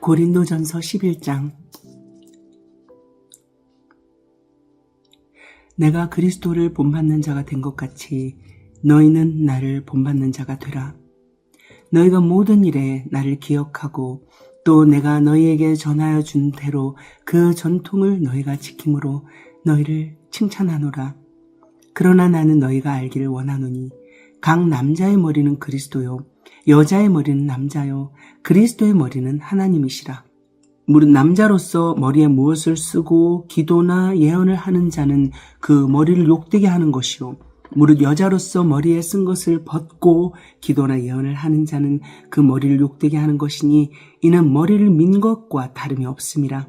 고린도전서 11장. 내가 그리스도를 본받는 자가 된 것 같이 너희는 나를 본받는 자가 되라. 너희가 모든 일에 나를 기억하고 또 내가 너희에게 전하여 준 대로 그 전통을 너희가 지킴으로 너희를 칭찬하노라. 그러나 나는 너희가 알기를 원하노니 각 남자의 머리는 그리스도요 여자의 머리는 남자요 그리스도의 머리는 하나님이시라. 무릇 남자로서 머리에 무엇을 쓰고 기도나 예언을 하는 자는 그 머리를 욕되게 하는 것이요 무릇 여자로서 머리에 쓴 것을 벗고 기도나 예언을 하는 자는 그 머리를 욕되게 하는 것이니 이는 머리를 민 것과 다름이 없음이라.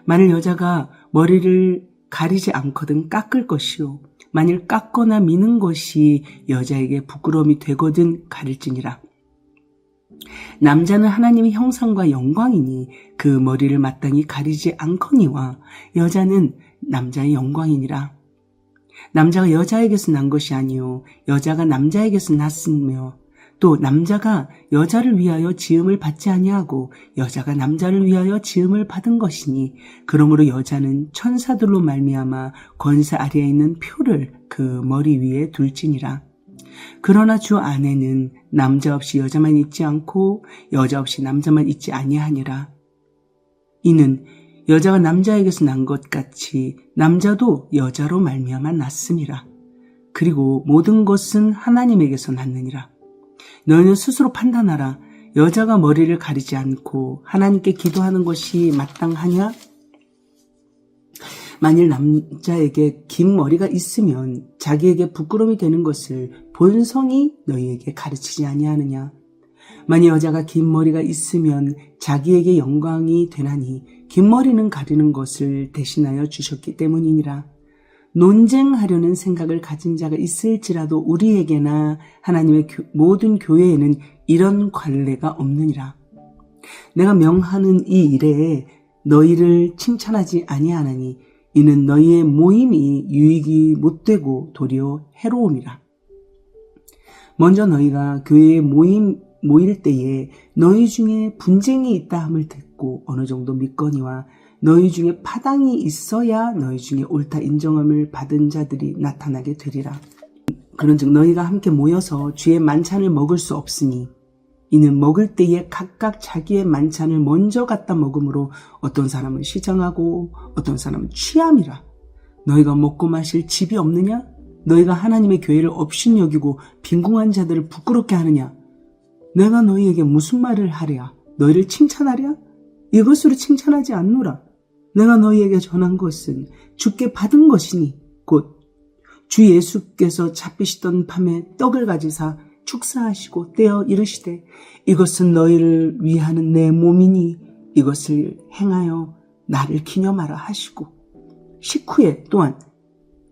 만일 여자가 머리를 가리지 않거든 깎을 것이요 만일 깎거나 미는 것이 여자에게 부끄러움이 되거든 가릴지니라. 남자는 하나님의 형상과 영광이니 그 머리를 마땅히 가리지 않거니와 여자는 남자의 영광이니라. 남자가 여자에게서 난 것이 아니요 여자가 남자에게서 났으며 또 남자가 여자를 위하여 지음을 받지 아니하고 여자가 남자를 위하여 지음을 받은 것이니 그러므로 여자는 천사들로 말미암아 권세 아래에 있는 표를 그 머리 위에 둘지니라. 그러나 주 안에는 남자 없이 여자만 있지 않고 여자 없이 남자만 있지 아니하니라. 이는 여자가 남자에게서 난 것 같이 남자도 여자로 말미암아 났음이라. 그리고 모든 것은 하나님에게서 났느니라. 너희는 스스로 판단하라. 여자가 머리를 가리지 않고 하나님께 기도하는 것이 마땅하냐? 만일 남자에게 긴 머리가 있으면 자기에게 부끄러움이 되는 것을 본성이 너희에게 가르치지 아니하느냐? 만일 여자가 긴 머리가 있으면 자기에게 영광이 되나니 긴 머리는 가리는 것을 대신하여 주셨기 때문이니라. 논쟁하려는 생각을 가진 자가 있을지라도 우리에게나 하나님의 모든 교회에는 이런 관례가 없느니라. 내가 명하는 이 일에 너희를 칭찬하지 아니하나니 이는 너희의 모임이 유익이 못되고 도리어 해로움이라. 먼저 너희가 교회에 모일 때에 너희 중에 분쟁이 있다 함을 듣고 어느 정도 믿거니와 너희 중에 파당이 있어야 너희 중에 옳다 인정함을 받은 자들이 나타나게 되리라. 그런즉 너희가 함께 모여서 주의 만찬을 먹을 수 없으니 이는 먹을 때에 각각 자기의 만찬을 먼저 갖다 먹음으로 어떤 사람은 시장하고 어떤 사람은 취함이라. 너희가 먹고 마실 집이 없느냐? 너희가 하나님의 교회를 업신여기고 빈궁한 자들을 부끄럽게 하느냐? 내가 너희에게 무슨 말을 하랴? 너희를 칭찬하랴? 이것으로 칭찬하지 않노라. 내가 너희에게 전한 것은 주께 받은 것이니 곧 주 예수께서 잡히시던 밤에 떡을 가지사 축사하시고 떼어 이르시되 이것은 너희를 위하는 내 몸이니 이것을 행하여 나를 기념하라 하시고 식후에 또한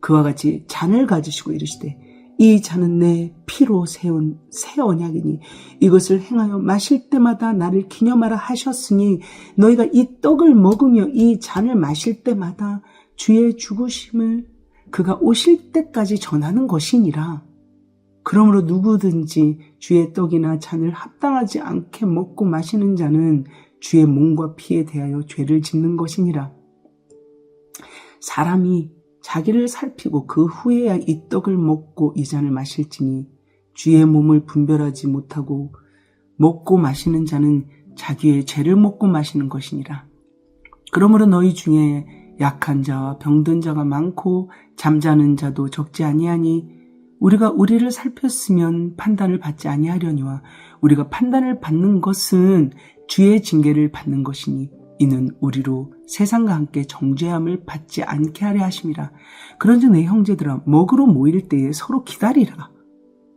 그와 같이 잔을 가지시고 이르시되 이 잔은 내 피로 세운 새 언약이니 이것을 행하여 마실 때마다 나를 기념하라 하셨으니 너희가 이 떡을 먹으며 이 잔을 마실 때마다 주의 죽으심을 그가 오실 때까지 전하는 것이니라. 그러므로 누구든지 주의 떡이나 잔을 합당하지 않게 먹고 마시는 자는 주의 몸과 피에 대하여 죄를 짓는 것이니라. 사람이 자기를 살피고 그 후에야 이 떡을 먹고 이 잔을 마실지니 주의 몸을 분별하지 못하고 먹고 마시는 자는 자기의 죄를 먹고 마시는 것이니라. 그러므로 너희 중에 약한 자와 병든 자가 많고 잠자는 자도 적지 아니하니 우리가 우리를 살폈으면 판단을 받지 아니하려니와 우리가 판단을 받는 것은 주의 징계를 받는 것이니 이는 우리로 세상과 함께 정죄함을 받지 않게 하려 하심이라. 그런즉 내 형제들아 먹으러 모일 때에 서로 기다리라.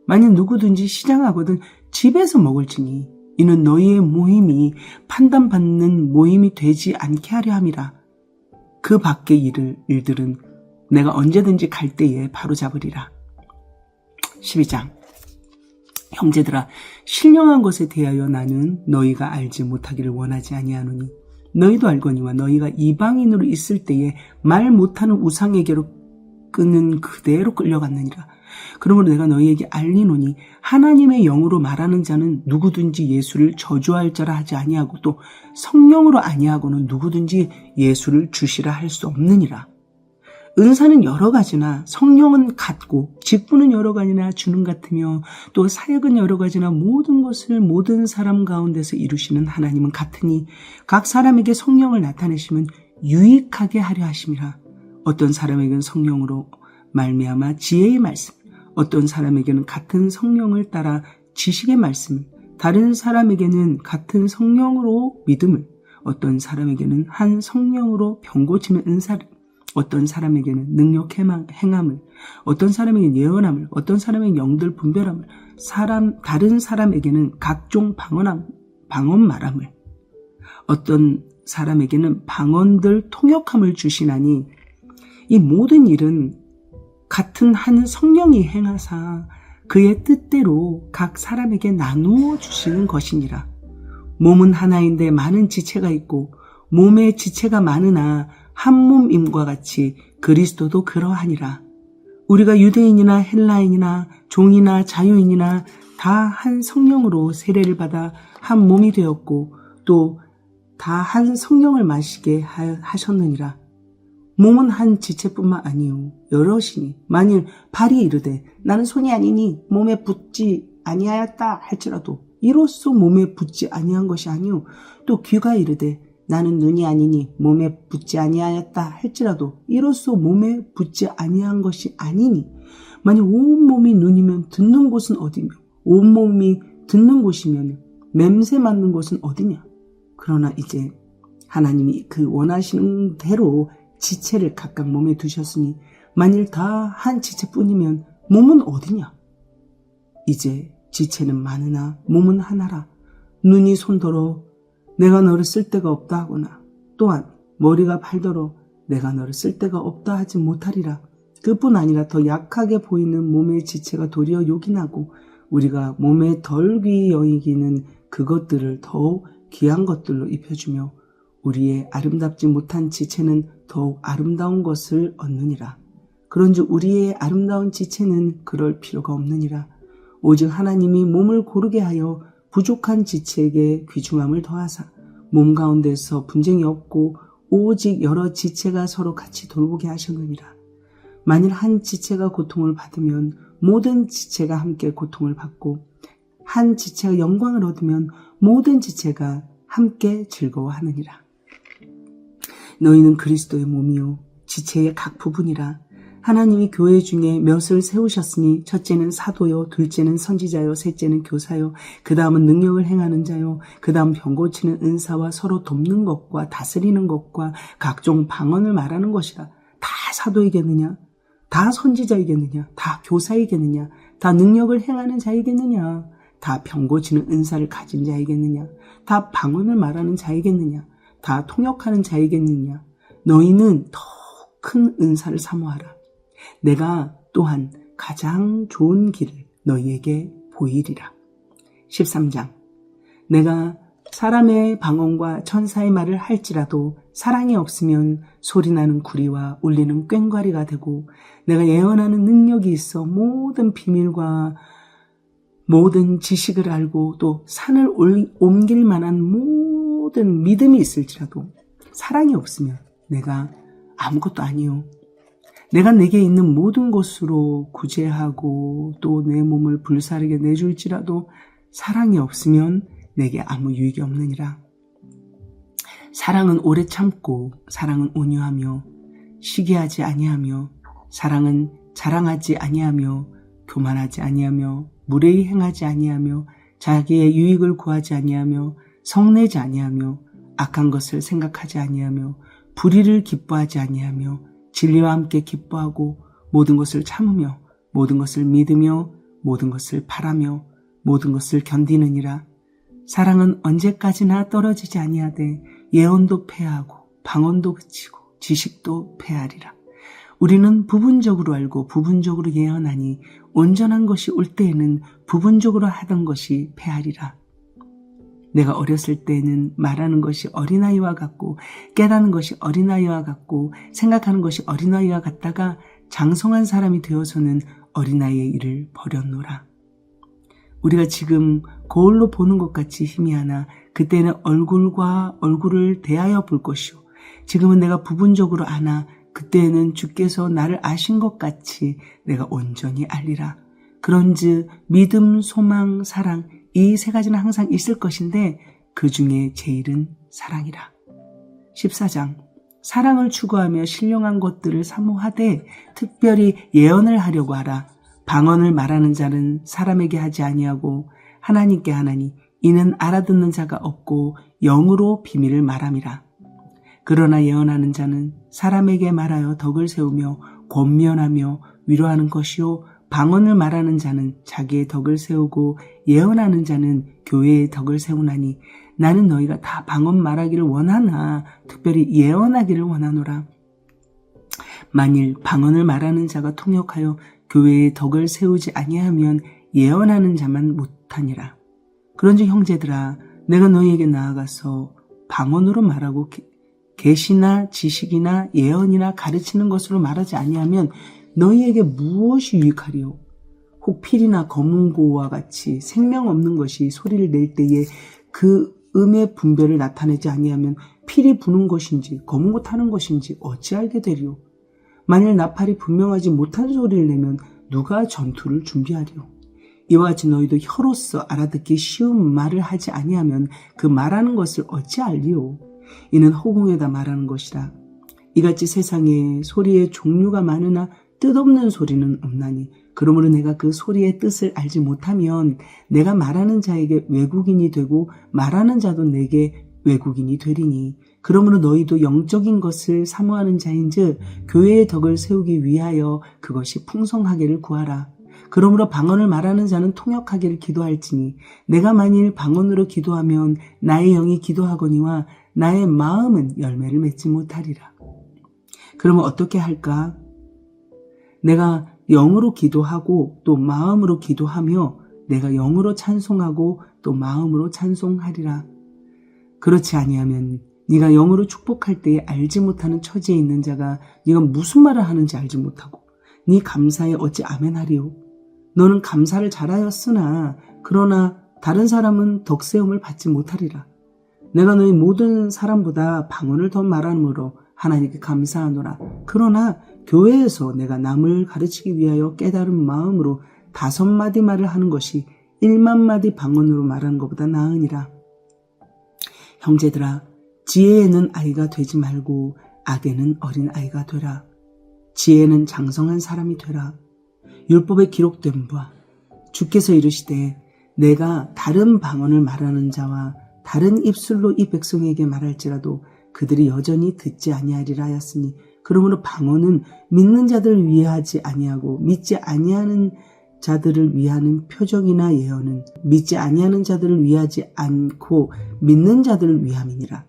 만약 누구든지 시장하거든 집에서 먹을지니 이는 너희의 모임이 판단받는 모임이 되지 않게 하려 함이라. 그 밖의 일들은 내가 언제든지 갈 때에 바로잡으리라. 12장. 형제들아 신령한 것에 대하여 나는 너희가 알지 못하기를 원하지 아니하노니 너희도 알거니와 너희가 이방인으로 있을 때에 말 못하는 우상에게로 끄는 그대로 끌려갔느니라. 그러므로 내가 너희에게 알리노니 하나님의 영으로 말하는 자는 누구든지 예수를 저주할 자라 하지 아니하고 또 성령으로 아니하고는 누구든지 예수를 주시라 할 수 없느니라. 은사는 여러 가지나 성령은 같고 직분은 여러 가지나 주는 같으며 또 사역은 여러 가지나 모든 것을 모든 사람 가운데서 이루시는 하나님은 같으니 각 사람에게 성령을 나타내시면 유익하게 하려 하심이라. 어떤 사람에게는 성령으로 말미암아 지혜의 말씀, 어떤 사람에게는 같은 성령을 따라 지식의 말씀을, 다른 사람에게는 같은 성령으로 믿음을, 어떤 사람에게는 한 성령으로 병 고치는 은사를, 어떤 사람에게는 능력 행함을, 어떤 사람에게는 예언함을, 어떤 사람에게는 영들 분별함을, 다른 사람에게는 각종 방언 말함을, 어떤 사람에게는 방언들 통역함을 주시나니 이 모든 일은 같은 한 성령이 행하사 그의 뜻대로 각 사람에게 나누어 주시는 것이니라. 몸은 하나인데 많은 지체가 있고 몸의 지체가 많으나 한 몸임과 같이 그리스도도 그러하니라. 우리가 유대인이나 헬라인이나 종이나 자유인이나 다 한 성령으로 세례를 받아 한 몸이 되었고 또 다 한 성령을 마시게 하셨느니라. 몸은 한 지체뿐만 아니요 여럿이니 만일 발이 이르되 나는 손이 아니니 몸에 붙지 아니하였다 할지라도 이로써 몸에 붙지 아니한 것이 아니요 또 귀가 이르되 나는 눈이 아니니 몸에 붙지 아니하였다 할지라도 이로써 몸에 붙지 아니한 것이 아니니 만일 온 몸이 눈이면 듣는 곳은 어디며 온 몸이 듣는 곳이면 맴새 맡는 곳은 어디냐. 그러나 이제 하나님이 그 원하시는 대로 지체를 각각 몸에 두셨으니 만일 다 한 지체뿐이면 몸은 어디냐. 이제 지체는 많으나 몸은 하나라. 눈이 손더러 내가 너를 쓸 데가 없다 하거나 또한 머리가 팔더러 내가 너를 쓸 데가 없다 하지 못하리라. 그뿐 아니라 더 약하게 보이는 몸의 지체가 도리어 요긴하고 우리가 몸에 덜 귀히 여기는 그것들을 더욱 귀한 것들로 입혀주며 우리의 아름답지 못한 지체는 더욱 아름다운 것을 얻느니라. 그런즉 우리의 아름다운 지체는 그럴 필요가 없느니라. 오직 하나님이 몸을 고르게 하여 부족한 지체에게 귀중함을 더하사 몸 가운데서 분쟁이 없고 오직 여러 지체가 서로 같이 돌보게 하셨느니라. 만일 한 지체가 고통을 받으면 모든 지체가 함께 고통을 받고 한 지체가 영광을 얻으면 모든 지체가 함께 즐거워하느니라. 너희는 그리스도의 몸이요 지체의 각 부분이라. 하나님이 교회 중에 몇을 세우셨으니 첫째는 사도요, 둘째는 선지자요, 셋째는 교사요, 그 다음은 능력을 행하는 자요, 그 다음 병 고치는 은사와 서로 돕는 것과 다스리는 것과 각종 방언을 말하는 것이라. 다 사도이겠느냐? 다 선지자이겠느냐? 다 교사이겠느냐? 다 능력을 행하는 자이겠느냐? 다 병 고치는 은사를 가진 자이겠느냐? 다 방언을 말하는 자이겠느냐? 다 통역하는 자이겠느냐. 너희는 더 큰 은사를 사모하라. 내가 또한 가장 좋은 길을 너희에게 보이리라. 13장. 내가 사람의 방언과 천사의 말을 할지라도 사랑이 없으면 소리나는 구리와 울리는 꽹과리가 되고 내가 예언하는 능력이 있어 모든 비밀과 모든 지식을 알고 또 산을 옮길 만한 모든 믿음이 있을지라도 사랑이 없으면 내가 아무것도 아니요. 내가 내게 있는 모든 것으로 구제하고 또 내 몸을 불사르게 내줄지라도 사랑이 없으면 내게 아무 유익이 없느니라. 사랑은 오래 참고 사랑은 온유하며 시기하지 아니하며 사랑은 자랑하지 아니하며 교만하지 아니하며 무례히 행하지 아니하며 자기의 유익을 구하지 아니하며 성내지 아니하며 악한 것을 생각하지 아니하며 불의를 기뻐하지 아니하며 진리와 함께 기뻐하고 모든 것을 참으며 모든 것을 믿으며 모든 것을 바라며 모든 것을 견디느니라. 사랑은 언제까지나 떨어지지 아니하되 예언도 패하고 방언도 그치고 지식도 패하리라. 우리는 부분적으로 알고 부분적으로 예언하니 온전한 것이 올 때에는 부분적으로 하던 것이 패하리라. 내가 어렸을 때는 말하는 것이 어린아이와 같고 깨닫는 것이 어린아이와 같고 생각하는 것이 어린아이와 같다가 장성한 사람이 되어서는 어린아이의 일을 버렸노라. 우리가 지금 거울로 보는 것 같이 힘이 하나 그때는 얼굴과 얼굴을 대하여 볼 것이요 지금은 내가 부분적으로 아나 그때에는 주께서 나를 아신 것 같이 내가 온전히 알리라. 그런즉 믿음, 소망, 사랑 이 세 가지는 항상 있을 것인데 그 중에 제일은 사랑이라. 14장 사랑을 추구하며 신령한 것들을 사모하되 특별히 예언을 하려고 하라. 방언을 말하는 자는 사람에게 하지 아니하고 하나님께 하나니 이는 알아듣는 자가 없고 영으로 비밀을 말함이라. 그러나 예언하는 자는 사람에게 말하여 덕을 세우며 권면하며 위로하는 것이요 방언을 말하는 자는 자기의 덕을 세우고 예언하는 자는 교회의 덕을 세우나니 나는 너희가 다 방언 말하기를 원하나 특별히 예언하기를 원하노라. 만일 방언을 말하는 자가 통역하여 교회의 덕을 세우지 아니하면 예언하는 자만 못하니라. 그런즉 형제들아 내가 너희에게 나아가서 방언으로 말하고 계시나 지식이나 예언이나 가르치는 것으로 말하지 아니하면 너희에게 무엇이 유익하리요? 혹 필이나 검은고와 같이 생명 없는 것이 소리를 낼 때에 그 음의 분별을 나타내지 아니하면 필이 부는 것인지 검은고 타는 것인지 어찌 알게 되리요? 만일 나팔이 분명하지 못한 소리를 내면 누가 전투를 준비하리요? 이와 같이 너희도 혀로서 알아듣기 쉬운 말을 하지 아니하면 그 말하는 것을 어찌 알리요? 이는 허공에다 말하는 것이라. 이같이 세상에 소리의 종류가 많으나 뜻없는 소리는 없나니 그러므로 내가 그 소리의 뜻을 알지 못하면 내가 말하는 자에게 외국인이 되고 말하는 자도 내게 외국인이 되리니 그러므로 너희도 영적인 것을 사모하는 자인즉 교회의 덕을 세우기 위하여 그것이 풍성하기를 구하라. 그러므로 방언을 말하는 자는 통역하기를 기도할지니 내가 만일 방언으로 기도하면 나의 영이 기도하거니와 나의 마음은 열매를 맺지 못하리라. 그러면 어떻게 할까? 내가 영으로 기도하고 또 마음으로 기도하며 내가 영으로 찬송하고 또 마음으로 찬송하리라. 그렇지 아니하면 네가 영으로 축복할 때에 알지 못하는 처지에 있는 자가 네가 무슨 말을 하는지 알지 못하고 네 감사에 어찌 아멘하리요? 너는 감사를 잘하였으나 그러나 다른 사람은 덕세움을 받지 못하리라. 내가 너희 모든 사람보다 방언을 더 말함으로 하나님께 감사하노라. 그러나 교회에서 내가 남을 가르치기 위하여 깨달은 마음으로 5마디 말을 하는 것이 1만마디 방언으로 말하는 것보다 나으니라. 형제들아 지혜에는 아이가 되지 말고 악에는 어린 아이가 되라. 지혜는 장성한 사람이 되라. 율법에 기록된 바 주께서 이르시되 내가 다른 방언을 말하는 자와 다른 입술로 이 백성에게 말할지라도 그들이 여전히 듣지 아니하리라 하였으니 그러므로 방언은 믿는 자들을 위하지 아니하고 믿지 아니하는 자들을 위하는 표적이나 예언은 믿지 아니하는 자들을 위하지 않고 믿는 자들을 위함이니라.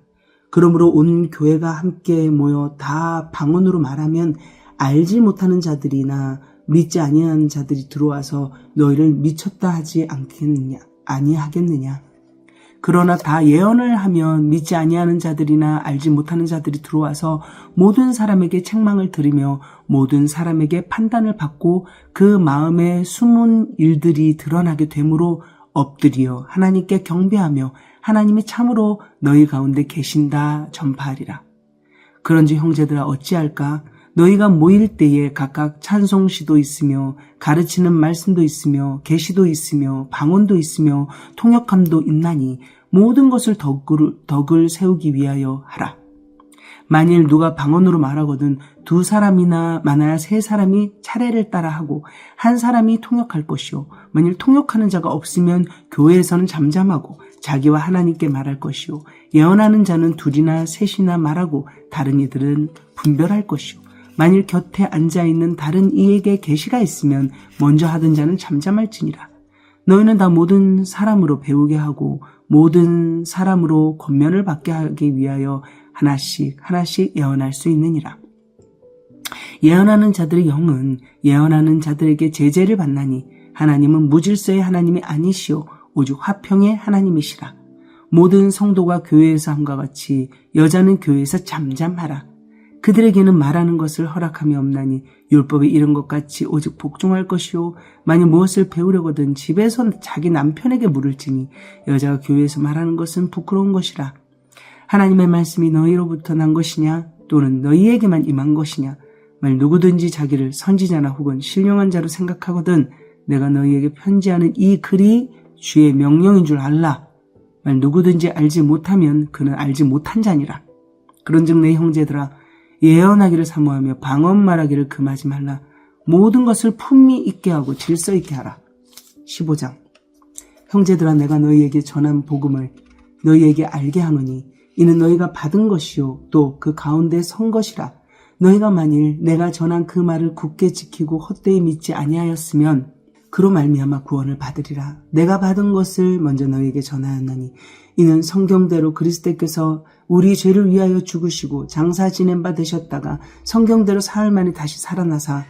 그러므로 온 교회가 함께 모여 다 방언으로 말하면 알지 못하는 자들이나 믿지 아니하는 자들이 들어와서 너희를 미쳤다 하지 아니하겠느냐. 그러나 다 예언을 하면 믿지 아니하는 자들이나 알지 못하는 자들이 들어와서 모든 사람에게 책망을 들으며 모든 사람에게 판단을 받고 그 마음에 숨은 일들이 드러나게 되므로 엎드려 하나님께 경배하며 하나님이 참으로 너희 가운데 계신다 전파하리라. 그런지 형제들아 어찌할까? 너희가 모일 때에 각각 찬송시도 있으며 가르치는 말씀도 있으며 계시도 있으며 방언도 있으며 통역함도 있나니 모든 것을 덕을 세우기 위하여 하라. 만일 누가 방언으로 말하거든 2사람이나 많아야 3사람이 차례를 따라 하고 1사람이 통역할 것이요 만일 통역하는 자가 없으면 교회에서는 잠잠하고 자기와 하나님께 말할 것이요 예언하는 자는 2이나 3이나 말하고 다른 이들은 분별할 것이요 만일 곁에 앉아있는 다른 이에게 계시가 있으면 먼저 하던 자는 잠잠할지니라. 너희는 다 모든 사람으로 배우게 하고 모든 사람으로 권면을 받게 하기 위하여 하나씩 예언할 수 있느니라. 예언하는 자들의 영은 예언하는 자들에게 제재를 받나니 하나님은 무질서의 하나님이 아니시오 오직 화평의 하나님이시라. 모든 성도가 교회에서 함과 같이 여자는 교회에서 잠잠하라. 그들에게는 말하는 것을 허락함이 없나니 율법에 이른 것 같이 오직 복종할 것이요 만일 무엇을 배우려거든 집에서 자기 남편에게 물을지니 여자가 교회에서 말하는 것은 부끄러운 것이라. 하나님의 말씀이 너희로부터 난 것이냐 또는 너희에게만 임한 것이냐. 만일 누구든지 자기를 선지자나 혹은 신령한 자로 생각하거든 내가 너희에게 편지하는 이 글이 주의 명령인 줄 알라. 만일 누구든지 알지 못하면 그는 알지 못한 자니라. 그런즉 내 형제들아 예언하기를 사모하며 방언 말하기를 금하지 말라. 모든 것을 품위 있게 하고 질서 있게 하라. 15장. 형제들아 내가 너희에게 전한 복음을 너희에게 알게 하노니 이는 너희가 받은 것이요 또 그 가운데 선 것이라. 너희가 만일 내가 전한 그 말을 굳게 지키고 헛되이 믿지 아니하였으면 그로 말미암아 구원을 받으리라. 내가 받은 것을 먼저 너희에게 전하였나니 이는 성경대로 그리스도께서 우리 죄를 위하여 죽으시고 장사 지낸 바 되셨다가 성경대로 사흘 만에 다시 살아나사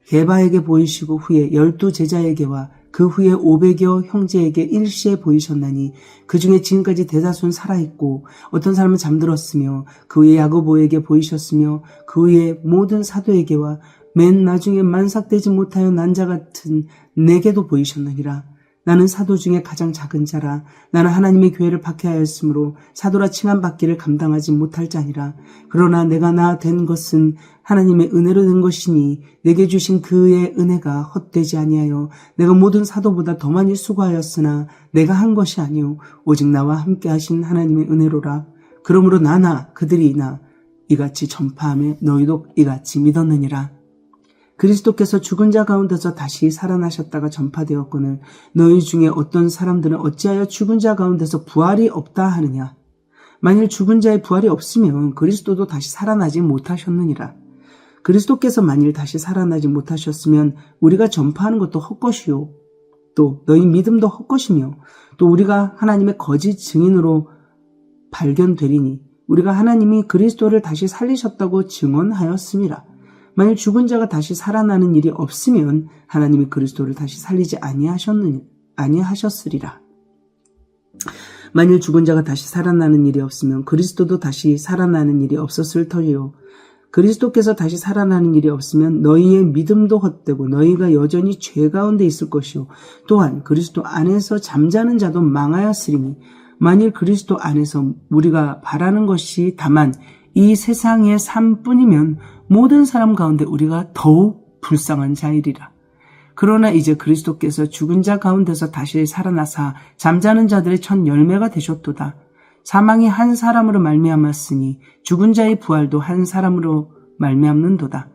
게바에게 보이시고 후에 12 제자에게와 그 후에 500여 형제에게 일시에 보이셨나니 그 중에 지금까지 대다수는 살아있고 어떤 사람은 잠들었으며 그 후에 야고보에게 보이셨으며 그 후에 모든 사도에게와 맨 나중에 만삭되지 못하여 난 자 같은 내게도 보이셨느니라. 나는 사도 중에 가장 작은 자라. 나는 하나님의 교회를 박해하였으므로 사도라 칭함받기를 감당하지 못할 자니라. 그러나 내가 나 된 것은 하나님의 은혜로 된 것이니 내게 주신 그의 은혜가 헛되지 아니하여 내가 모든 사도보다 더 많이 수고하였으나 내가 한 것이 아니요 오직 나와 함께 하신 하나님의 은혜로라. 그러므로 나나 그들이 나 이같이 전파하며 너희도 이같이 믿었느니라. 그리스도께서 죽은 자 가운데서 다시 살아나셨다가 전파되었거늘 너희 중에 어떤 사람들은 어찌하여 죽은 자 가운데서 부활이 없다 하느냐. 만일 죽은 자의 부활이 없으면 그리스도도 다시 살아나지 못하셨느니라. 그리스도께서 만일 다시 살아나지 못하셨으면 우리가 전파하는 것도 헛것이요 또 너희 믿음도 헛것이며 또 우리가 하나님의 거짓 증인으로 발견되리니 우리가 하나님이 그리스도를 다시 살리셨다고 증언하였음이라. 만일 죽은 자가 다시 살아나는 일이 없으면 하나님이 그리스도를 다시 살리지 아니하셨으리라. 만일 죽은 자가 다시 살아나는 일이 없으면 그리스도도 다시 살아나는 일이 없었을 터이요. 그리스도께서 다시 살아나는 일이 없으면 너희의 믿음도 헛되고 너희가 여전히 죄 가운데 있을 것이요. 또한 그리스도 안에서 잠자는 자도 망하였으리니 만일 그리스도 안에서 우리가 바라는 것이 다만 이 세상의 삶뿐이면 모든 사람 가운데 우리가 더욱 불쌍한 자이리라. 그러나 이제 그리스도께서 죽은 자 가운데서 다시 살아나사 잠자는 자들의 첫 열매가 되셨도다. 사망이 한 사람으로 말미암았으니 죽은 자의 부활도 한 사람으로 말미암는도다.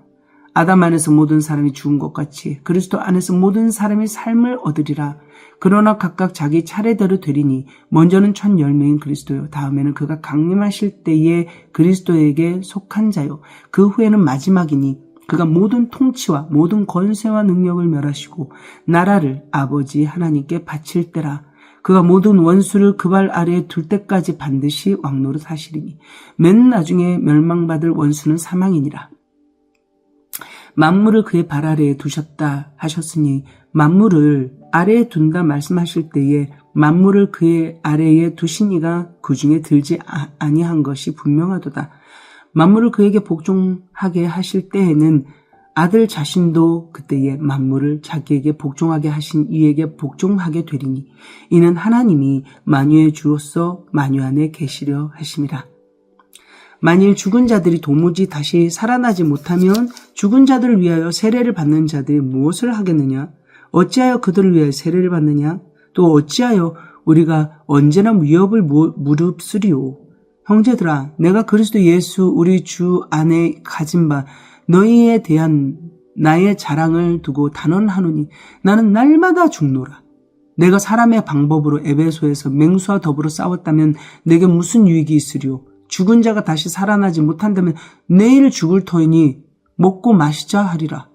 아담 안에서 모든 사람이 죽은 것 같이 그리스도 안에서 모든 사람이 삶을 얻으리라. 그러나 각각 자기 차례대로 되리니 먼저는 첫 열매인 그리스도요 다음에는 그가 강림하실 때에 그리스도에게 속한 자요 그 후에는 마지막이니 그가 모든 통치와 모든 권세와 능력을 멸하시고 나라를 아버지 하나님께 바칠 때라. 그가 모든 원수를 그 발 아래에 둘 때까지 반드시 왕노릇 하시리니 맨 나중에 멸망받을 원수는 사망이니라. 만물을 그의 발 아래에 두셨다 하셨으니 만물을 아래에 둔다 말씀하실 때에 만물을 그의 아래에 두신 이가 그 중에 들지 아니한 것이 분명하도다. 만물을 그에게 복종하게 하실 때에는 아들 자신도 그때에 만물을 자기에게 복종하게 하신 이에게 복종하게 되리니 이는 하나님이 만유의 주로서 만유 안에 계시려 하심이라. 만일 죽은 자들이 도무지 다시 살아나지 못하면 죽은 자들을 위하여 세례를 받는 자들이 무엇을 하겠느냐? 어찌하여 그들을 위하여 세례를 받느냐? 또 어찌하여 우리가 언제나 위협을 무릅쓰리오? 형제들아, 내가 그리스도 예수 우리 주 안에 가진 바 너희에 대한 나의 자랑을 두고 단언하노니 나는 날마다 죽노라. 내가 사람의 방법으로 에베소에서 맹수와 더불어 싸웠다면 내게 무슨 유익이 있으리요? 죽은 자가 다시 살아나지 못한다면 내일 죽을 터이니 먹고 마시자 하리라.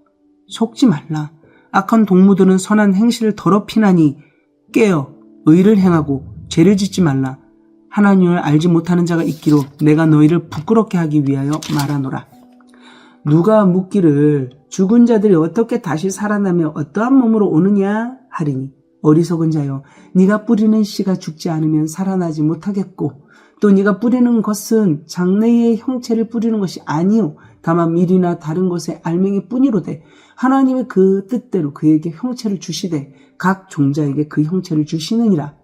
속지 말라. 악한 동무들은 선한 행실을 더럽히나니 깨어 의를 행하고 죄를 짓지 말라. 하나님을 알지 못하는 자가 있기로 내가 너희를 부끄럽게 하기 위하여 말하노라. 누가 묻기를 죽은 자들이 어떻게 다시 살아나며 어떠한 몸으로 오느냐 하리니 어리석은 자여 네가 뿌리는 씨가 죽지 않으면 살아나지 못하겠고 또 네가 뿌리는 것은 장래의 형체를 뿌리는 것이 아니요 다만 밀이나 다른 것의 알맹이 뿐이로되 하나님의 그 뜻대로 그에게 형체를 주시되 각 종자에게 그 형체를 주시느니라.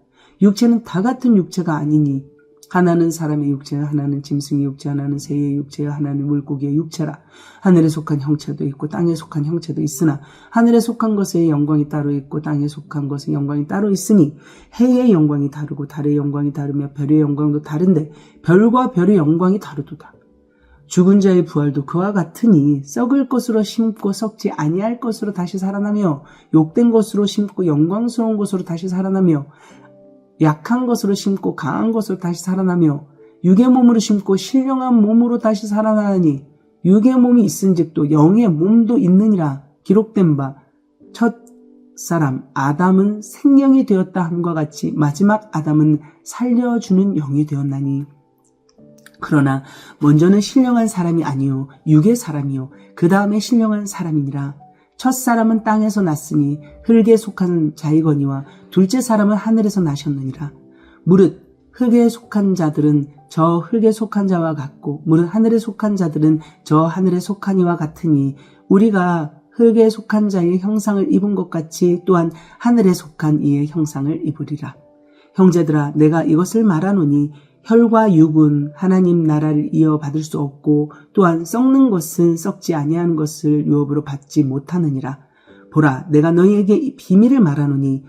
육체는 다 같은 육체가 아니니 하나는 사람의 육체, 하나는 짐승의 육체, 하나는 새의 육체, 하나는 물고기의 육체라. 하늘에 속한 형체도 있고 땅에 속한 형체도 있으나 하늘에 속한 것의 영광이 따로 있고 땅에 속한 것의 영광이 따로 있으니 해의 영광이 다르고 달의 영광이 다르며 별의 영광도 다른데 별과 별의 영광이 다르도다. 죽은 자의 부활도 그와 같으니 썩을 것으로 심고 썩지 아니할 것으로 다시 살아나며 욕된 것으로 심고 영광스러운 것으로 다시 살아나며 약한 것으로 심고 강한 것으로 다시 살아나며 육의 몸으로 심고 신령한 몸으로 다시 살아나니 육의 몸이 있은즉 또 영의 몸도 있느니라. 기록된 바 첫 사람 아담은 생명이 되었다 함과 같이 마지막 아담은 살려주는 영이 되었나니 그러나 먼저는 신령한 사람이 아니요 육의 사람이요 그 다음에 신령한 사람이니라. 첫 사람은 땅에서 났으니 흙에 속한 자이거니와 둘째 사람은 하늘에서 나셨느니라. 무릇 흙에 속한 자들은 저 흙에 속한 자와 같고 무릇 하늘에 속한 자들은 저 하늘에 속한 이와 같으니 우리가 흙에 속한 자의 형상을 입은 것 같이 또한 하늘에 속한 이의 형상을 입으리라. 형제들아 내가 이것을 말하노니 혈과 육은 하나님 나라를 이어받을 수 없고 또한 썩는 것은 썩지 아니하는 것을 유업으로 받지 못하느니라. 보라 내가 너희에게 비밀을 말하노니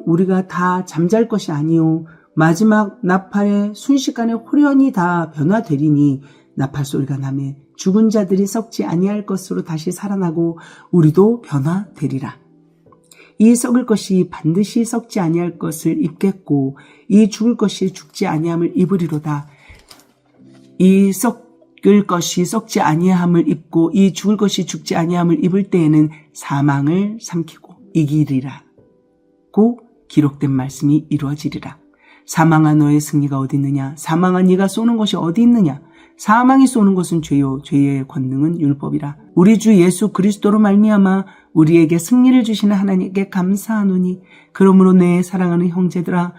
우리가 다 잠잘 것이 아니요 마지막 나팔의 순식간에 홀연히 다 변화되리니 나팔 소리가 나매 죽은 자들이 썩지 아니할 것으로 다시 살아나고 우리도 변화되리라. 이 썩을 것이 반드시 썩지 아니할 것을 입겠고 이 죽을 것이 죽지 아니함을 입으리로다. 이 썩을 것이 썩지 아니함을 입고 이 죽을 것이 죽지 아니함을 입을 때에는 사망을 삼키고 이기리라고 기록된 말씀이 이루어지리라. 사망아 너의 승리가 어디 있느냐? 사망아 네가 쏘는 것이 어디 있느냐? 사망이 쏘는 것은 죄요 죄의 권능은 율법이라. 우리 주 예수 그리스도로 말미암아 우리에게 승리를 주시는 하나님께 감사하노니 그러므로 내 사랑하는 형제들아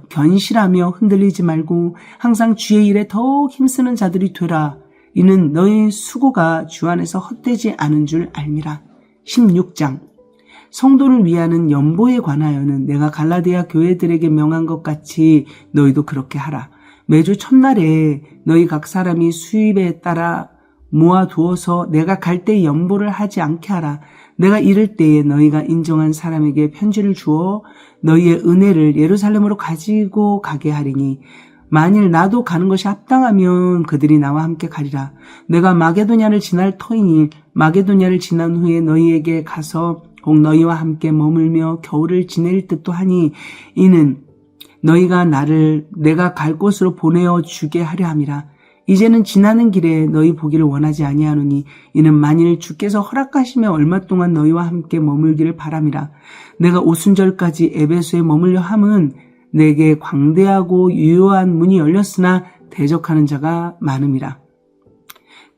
견실하며 흔들리지 말고 항상 주의 일에 더욱 힘쓰는 자들이 되라. 이는 너희 수고가 주 안에서 헛되지 않은 줄 알미라. 16장 성도를 위하는 연보에 관하여는 내가 갈라디아 교회들에게 명한 것 같이 너희도 그렇게 하라. 매주 첫날에 너희 각 사람이 수입에 따라 모아두어서 내가 갈 때 연보를 하지 않게 하라. 내가 이를 때에 너희가 인정한 사람에게 편지를 주어 너희의 은혜를 예루살렘으로 가지고 가게 하리니 만일 나도 가는 것이 합당하면 그들이 나와 함께 가리라. 내가 마게도냐를 지날 터이니 마게도냐를 지난 후에 너희에게 가서 꼭 너희와 함께 머물며 겨울을 지낼 듯도 하니 이는 너희가 나를 내가 갈 곳으로 보내어 주게 하려 함이라. 이제는 지나는 길에 너희 보기를 원하지 아니하노니 이는 만일 주께서 허락하시며 얼마 동안 너희와 함께 머물기를 바람이라. 내가 오순절까지 에베소에 머물려 함은 내게 광대하고 유효한 문이 열렸으나 대적하는 자가 많음이라.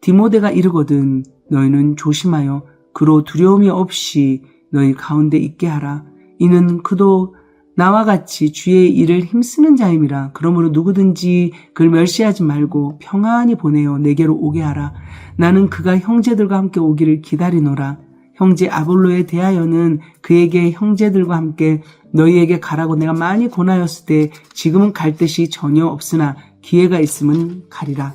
디모데가 이르거든 너희는 조심하여 그로 두려움이 없이 너희 가운데 있게 하라. 이는 그도 나와 같이 주의 일을 힘쓰는 자임이라. 그러므로 누구든지 그를 멸시하지 말고 평안히 보내어 내게로 오게 하라. 나는 그가 형제들과 함께 오기를 기다리노라. 형제 아볼로에 대하여는 그에게 형제들과 함께 너희에게 가라고 내가 많이 권하였을 때 지금은 갈 뜻이 전혀 없으나 기회가 있으면 가리라.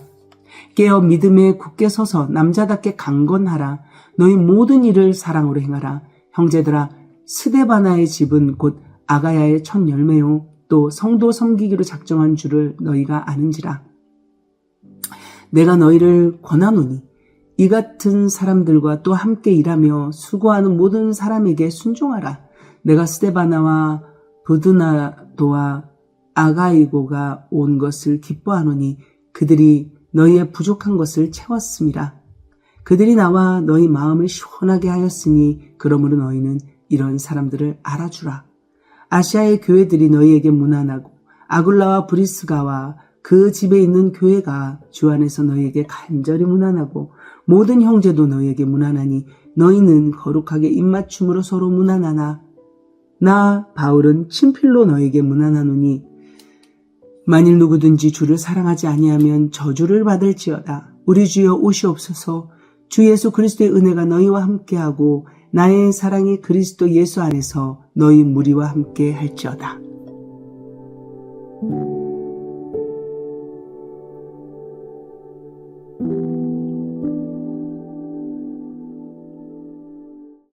깨어 믿음에 굳게 서서 남자답게 강건하라. 너희 모든 일을 사랑으로 행하라. 형제들아 스데바나의 집은 곧 아가야의 첫 열매요 또 성도 섬기기로 작정한 줄을 너희가 아는지라. 내가 너희를 권하노니 이 같은 사람들과 또 함께 일하며 수고하는 모든 사람에게 순종하라. 내가 스데바나와 부드나도와 아가이고가 온 것을 기뻐하노니 그들이 너희의 부족한 것을 채웠음이라. 그들이 나와 너희 마음을 시원하게 하였으니 그러므로 너희는 이런 사람들을 알아주라. 아시아의 교회들이 너희에게 문안하고 아굴라와 브리스가와 그 집에 있는 교회가 주 안에서 너희에게 간절히 문안하고 모든 형제도 너희에게 문안하니 너희는 거룩하게 입맞춤으로 서로 문안하나 나 바울은 친필로 너희에게 문안하노니 만일 누구든지 주를 사랑하지 아니하면 저주를 받을지어다. 우리 주여 오시옵소서. 주 예수 그리스도의 은혜가 너희와 함께하고 나의 사랑이 그리스도 예수 안에서 너희 무리와 함께 할지어다.